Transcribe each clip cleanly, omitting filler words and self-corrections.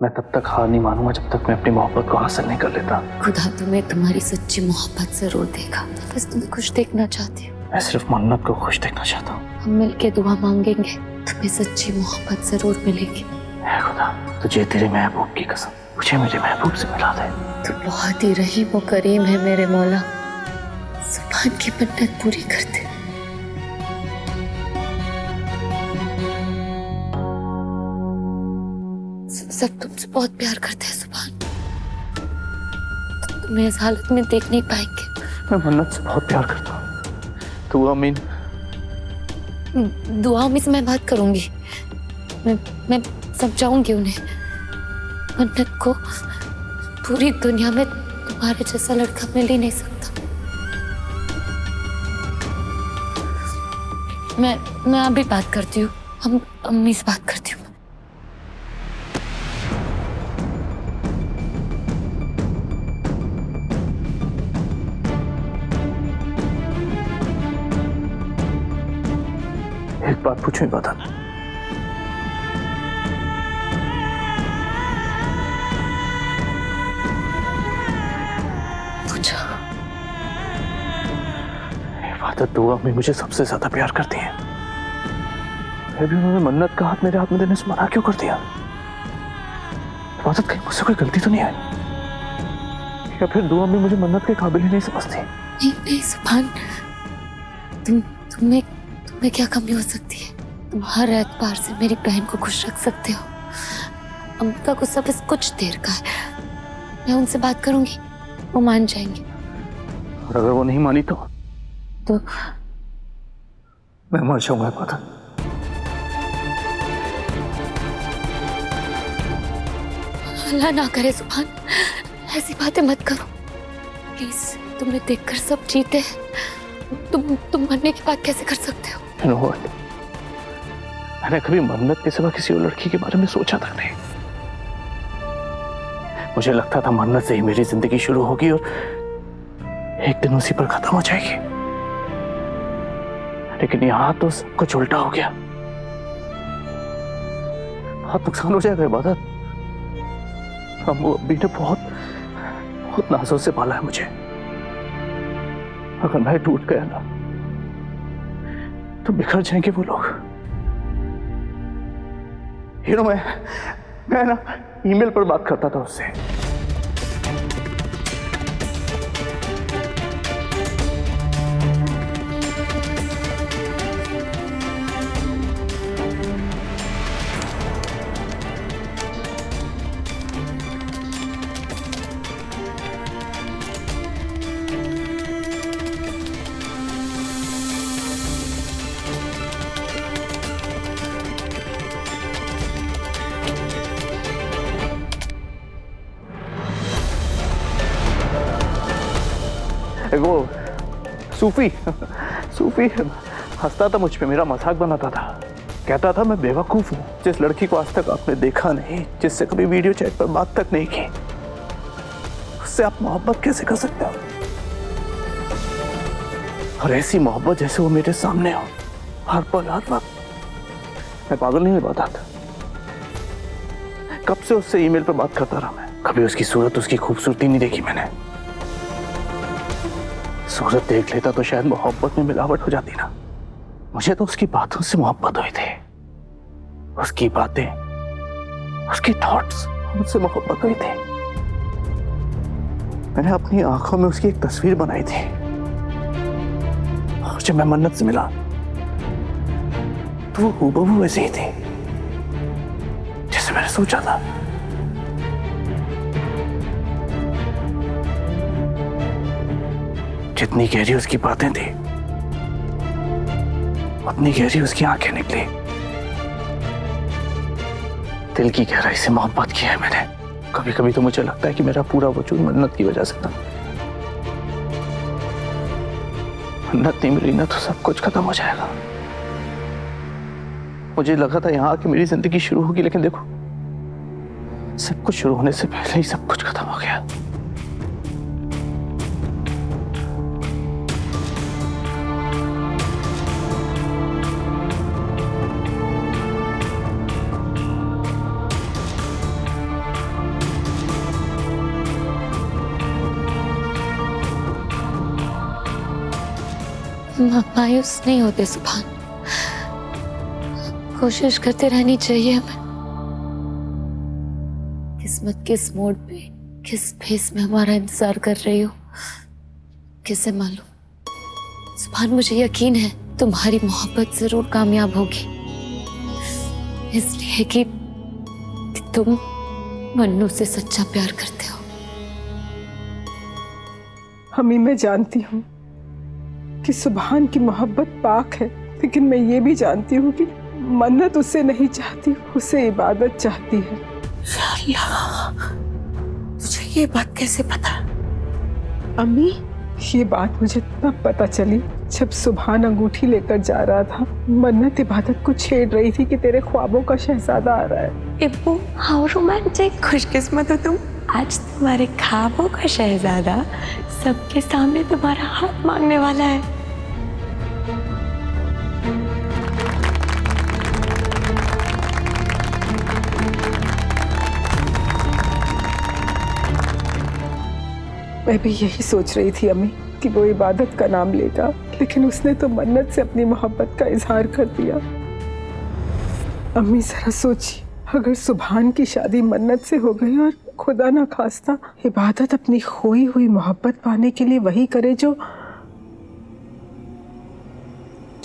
मैं तब तक हार नहीं मानूंगा जब तक मैं अपनी मोहब्बत को हासिल नहीं कर लेता। खुदा तुम्हें तुम्हारी सच्ची मोहब्बत जरूर देगा। बस तुम्हें खुश देखना चाहती हूँ। मैं सिर्फ मन्नत को खुश देखना चाहता हूँ। हम मिलके दुआ मांगेंगे, तुम्हें सच्ची मोहब्बत जरूर मिलेगी। है खुदा, तुझे तेरे महबूब की कसम, मुझे मेरे महबूब से मिला दे। तू बहुत ही रहीम और करीम है मेरे मौला। सुभान की मन्नत पूरी कर दे। सब तुमसे बहुत प्यार करते हैं सुभान। तुम्हें इस हालत में देख नहीं पाएंगे। मैं मन्नत से बहुत प्यार करता हूँ। तू अमीन। दुआओं में से मैं बात करूंगी। मैं समझाऊंगी उन्हें। मन्नत को पूरी दुनिया में तुम्हारे जैसा लड़का मिल ही नहीं सकता। मैं अभी बात करती हूँ। हम अम्मी से बात करती हूँ। एक बात पूछूं इबादत, पूछो। इबादत दुआ में मुझे सबसे ज्यादा प्यार करती है, फिर भी उन्होंने मन्नत का हाथ मेरे हाथ में देने से मना क्यों कर दिया? इबादत कहीं मुझसे कोई गलती तो नहीं आई, या फिर दुआ में मुझे मन्नत के काबिल ही नहीं समझती? नहीं सुभान, तुम्हें क्या कमी हो सकती है? तुम हर एतबार से मेरी बहन को खुश रख सकते हो। अमृता को सब बस कुछ देर का है। मैं उनसे बात करूंगी, वो मान जाएंगे। और अगर वो नहीं मानी तो मैं मर जाऊंगा इबादत। अल्लाह ना करे सुभान, ऐसी बातें मत करो प्लीज। तुम्हें देखकर सब जीते हैं। तुम मरने की बात कैसे कर सकते हो? You know what? मैंने कभी मन्नत के सिवा किसी और लड़की के बारे में सोचा तक नहीं। मुझे लगता था मन्नत से ही मेरी जिंदगी शुरू होगी और एक दिन उसी पर खत्म हो जाएगी, लेकिन यहां तो सब कुछ उल्टा हो गया। बहुत नुकसान हो जाएगा इबादत। अम्मू अब्बी ने बहुत नाजों से पाला है मुझे। अगर मैं टूट गया ना तो बिखर जाएंगे वो लोग। मैं ना ईमेल पर बात करता था उससे। वो सूफी हंसता था मुझ पे, मेरा मजाक बनाता था। कहता था मैं बेवकूफ हूँ, जिस लड़की को आज तक आपने देखा नहीं, जिससे कभी वीडियो चैट पर बात तक नहीं की, उससे आप मोहब्बत कैसे कर सकते हो? और ऐसी मोहब्बत जैसे वो मेरे सामने हो हर पल हर वक्त। मैं पागल नहीं होता था। कब से उससे ईमेल पर बात करता रहा मैं। कभी उसकी सूरत, उसकी खूबसूरती नहीं देखी मैंने। सूरत देख लेता तो शायद मोहब्बत में मिलावट हो जाती ना। मुझे तो उसकी बातों से मोहब्बत हुई थी। उसकी बातें, उसकी थॉट्स, मुझसे मोहब्बत हुई थी। मैंने अपनी आंखों में उसकी एक तस्वीर बनाई थी, और जब मैं मन्नत से मिला तो वो हूबहू वैसे ही थी जैसे मैंने सोचा था। जितनी गहरी उसकी बातें थी, उतनी गहरी उसकी आंखें निकली। दिल की गहराई से मोहब्बत की है मैंने। कभी कभी तो मुझे लगता है कि मेरा पूरा वजूद मन्नत की वजह से था। मन्नत नहीं मिली ना तो सब कुछ खत्म हो जाएगा। मुझे लगा था यहां आके मेरी जिंदगी शुरू होगी, लेकिन देखो सब कुछ शुरू होने से पहले ही सब कुछ खत्म हो गया। मायूस नहीं होते सुभान, कोशिश करते रहनी चाहिए हमें। किस्मत किस मोड़ पे, किस फेस में हमारा इंतजार कर रही हो, किसे मालूम। सुभान, मुझे यकीन है तुम्हारी मोहब्बत जरूर कामयाब होगी, इसलिए कि तुम मन्नू से सच्चा प्यार करते हो। हमी, मैं जानती हूँ कि सुभान की मोहब्बत पाक है, लेकिन मैं ये भी जानती हूँ कि मन्नत उसे नहीं चाहती, उसे इबादत चाहती है। या अल्लाह, तुझे ये बात कैसे पता? अम्मी, ये बात मुझे तब पता चली जब सुभान अंगूठी लेकर जा रहा था। मन्नत इबादत को छेड़ रही थी कि तेरे ख्वाबों का शहजादा आ रहा है। इब्बू, हाउ रोमांटिक, खुशकिस्मत हो तुम। आज तुम्हारे ख्वाबों का शहजादा सबके सामने तुम्हारा हाथ मांगने वाला है। मैं भी यही सोच रही थी अम्मी कि वो इबादत का नाम लेगा, लेकिन उसने तो मन्नत से अपनी मोहब्बत का इजहार कर दिया। अम्मी, जरा सोचिए, अगर सुभान की शादी मन्नत से हो गई और खुदा ना खास्ता इबादत अपनी खोई हुई मोहब्बत पाने के लिए वही करे जो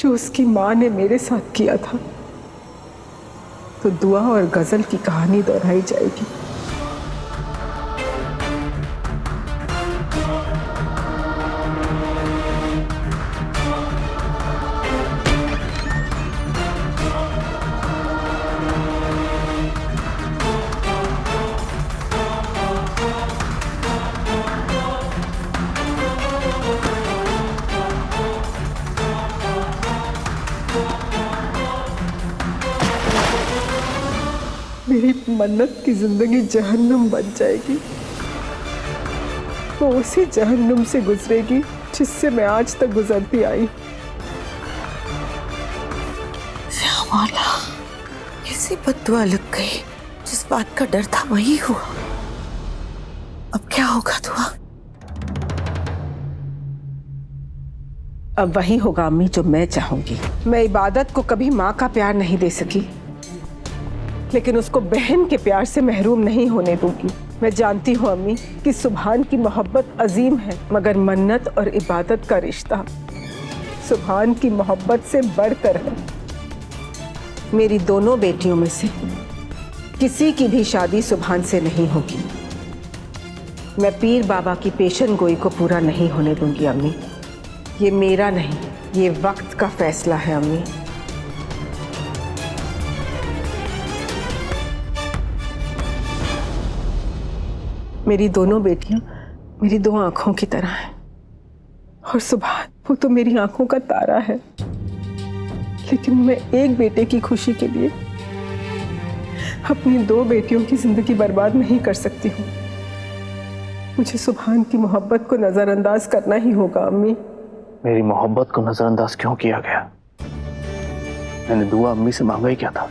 उसकी माँ ने मेरे साथ किया था, तो दुआ और गजल की कहानी दोहराई जाएगी। मेरी मन्नत की जिंदगी जहन्नुम बन जाएगी। वो उसी जहन्नुम से गुजरेगी जिससे मैं आज तक गुजरती आई। श्यामला, ऐसी बद्दुआ लग गई, जिस बात का डर था वही हुआ। अब क्या होगा दुआ? अब वही होगा अम्मी जो मैं चाहूंगी। मैं इबादत को कभी माँ का प्यार नहीं दे सकी, लेकिन उसको बहन के प्यार से महरूम नहीं होने दूंगी। मैं जानती हूँ अम्मी कि सुभान की मोहब्बत अजीम है, मगर मन्नत और इबादत का रिश्ता सुभान की मोहब्बत से बढ़कर है। मेरी दोनों बेटियों में से किसी की भी शादी सुभान से नहीं होगी। मैं पीर बाबा की पेशन गोई को पूरा नहीं होने दूंगी अम्मी। ये मेरा नहीं, ये वक्त का फैसला है अम्मी। मेरी दोनों बेटियां मेरी दो आंखों की तरह हैं, और सुभान वो तो मेरी आंखों का तारा है। लेकिन मैं एक बेटे की खुशी के लिए अपनी दो बेटियों की जिंदगी बर्बाद नहीं कर सकती हूँ। मुझे सुभान की मोहब्बत को नजरअंदाज करना ही होगा अम्मी। मेरी मोहब्बत को नजरअंदाज क्यों किया गया? मैंने दुआ अम्मी से मांगा ही क्या था?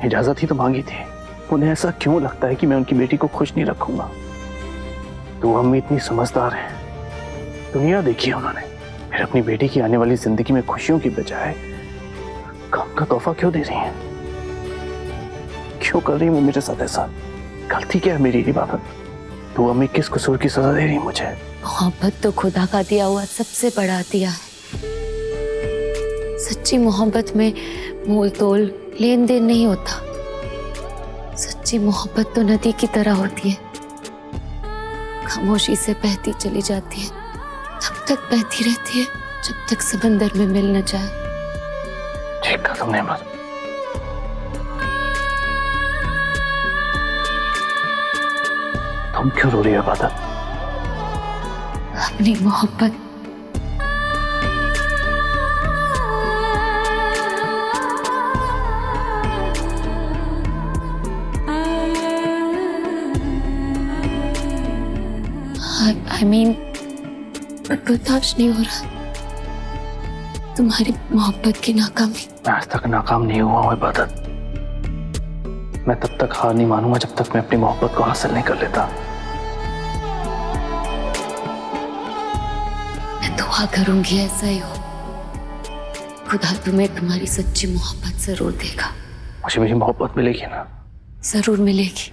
इजाजत ही तो मांगी थी। उन्हें ऐसा क्यों लगता है कि मैं उनकी बेटी को खुश नहीं रखूंगा? दुआ अम्मी इतनी समझदार है, दुनिया देखी है उन्होंने। फिर अपनी बेटी की आने वाली जिंदगी में खुशियों की बजाय गम का तोहफा क्यों दे रही हैं? क्यों कर रही है वो मेरे साथ ऐसा? गलती क्या है मेरी इबादत? दुआ अम्मी किस कसूर की सजा दे रही है मुझे? मोहब्बत तो खुदा का दिया हुआ सबसे बड़ा दिया है। सच्ची मोहब्बत में मोल तोल लेन देन नहीं होता। सच्ची मोहब्बत तो नदी की तरह होती है, खामोशी से बहती चली जाती है, तब तक बहती रहती है जब तक समंदर में मिल न जाए। ठीक कहा तुमने बस। तुम क्यों रो रही हो इबादत? अपनी मोहब्बत I mean, बर्दाश्त नहीं हो रहा तुम्हारी मोहब्बत की नाकामी। मैं आज तक नाकाम नहीं हुआ हूँ इबादत। मैं तब तक हार नहीं मानूंगा जब तक मैं अपनी मोहब्बत को हासिल नहीं कर लेता। मैं दुआ करूंगी ऐसा ही हो, खुदा तुम्हें तुम्हारी सच्ची मोहब्बत जरूर देगा। मुझे मेरी मोहब्बत मिलेगी ना? जरूर मिलेगी।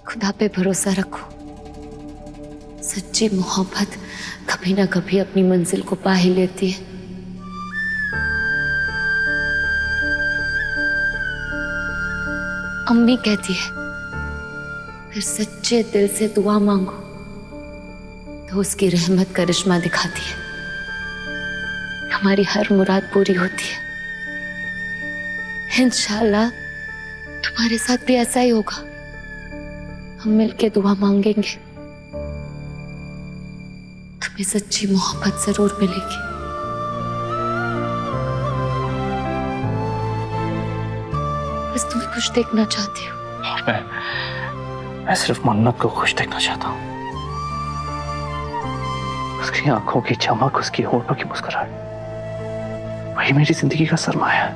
खुदा पे भरोसा रखो। सच्ची मोहब्बत कभी ना कभी अपनी मंजिल को पा ही लेती है। अम्मी कहती है फिर सच्चे दिल से दुआ मांगो तो उसकी रहमत करिश्मा दिखाती है, हमारी हर मुराद पूरी होती है। इंशाल्लाह तुम्हारे साथ भी ऐसा ही होगा। हम मिलके दुआ मांगेंगे, तुम्हें सच्ची मोहब्बत जरूर मिलेगी। बस तुम्हें खुश देखना चाहती हूँ। और मैं सिर्फ मन्नत को खुश देखना चाहता हूँ। उसकी आंखों की चमक, उसकी होठों की मुस्कुराहट, वही मेरी जिंदगी का सरमाया है।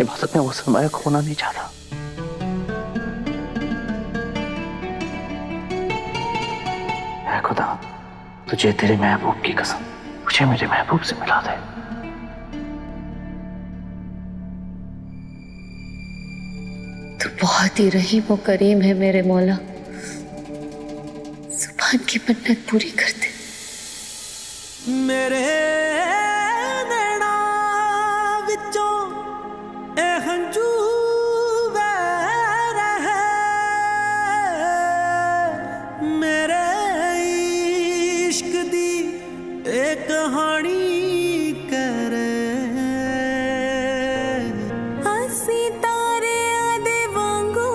इबादत में वो सरमाया खोना नहीं चाहता। ऐ खुदा, तुझे तेरे महबूब की कसम, मुझे मेरे महबूब से मिला दे। तू बहुत ही रहीम व करीम है मेरे मौला, जुबान की मन्नत पूरी कर दे। मेरे नैना विचों ए हंजू वह रहे, मेरे इश्क दी ए कहानी करे। हसी तारे आदे वांगू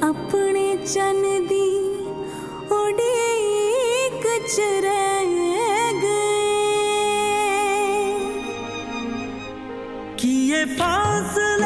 अपने चन दी उड़ीक च रह गए कि ये फासला